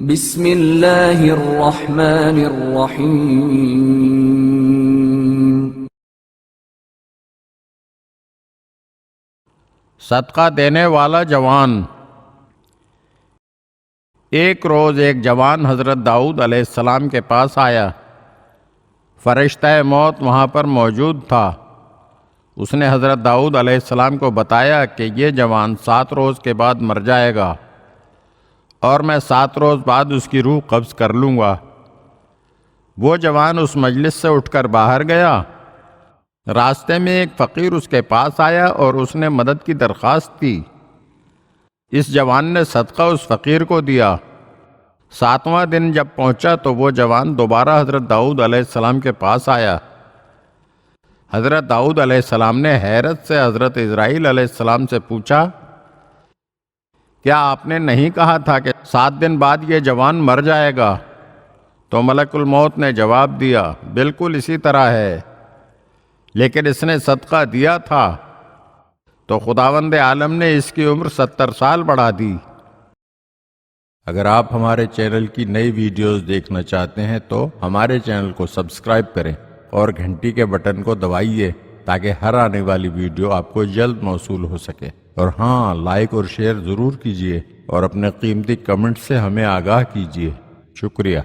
بسم اللہ الرحمن الرحیم۔ صدقہ دینے والا جوان۔ ایک روز ایک جوان حضرت داؤد علیہ السلام کے پاس آیا۔ فرشتہ موت وہاں پر موجود تھا۔ اس نے حضرت داؤد علیہ السلام کو بتایا کہ یہ جوان 7 روز کے بعد مر جائے گا اور میں 7 روز بعد اس کی روح قبض کر لوں گا۔ وہ جوان اس مجلس سے اٹھ کر باہر گیا۔ راستے میں ایک فقیر اس کے پاس آیا اور اس نے مدد کی درخواست کی۔ اس جوان نے صدقہ اس فقیر کو دیا۔ 7واں دن جب پہنچا تو وہ جوان دوبارہ حضرت داؤد علیہ السلام کے پاس آیا۔ حضرت داؤد علیہ السلام نے حیرت سے حضرت اسرائیل علیہ السلام سے پوچھا، کیا آپ نے نہیں کہا تھا کہ 7 دن بعد یہ جوان مر جائے گا؟ تو ملک الموت نے جواب دیا، بالکل اسی طرح ہے، لیکن اس نے صدقہ دیا تھا تو خداوند عالم نے اس کی عمر 70 سال بڑھا دی۔ اگر آپ ہمارے چینل کی نئی ویڈیوز دیکھنا چاہتے ہیں تو ہمارے چینل کو سبسکرائب کریں اور گھنٹی کے بٹن کو دبائیے تاکہ ہر آنے والی ویڈیو آپ کو جلد موصول ہو سکے۔ اور ہاں، لائک اور شیئر ضرور کیجیے اور اپنے قیمتی کمنٹ سے ہمیں آگاہ کیجیے۔ شکریہ۔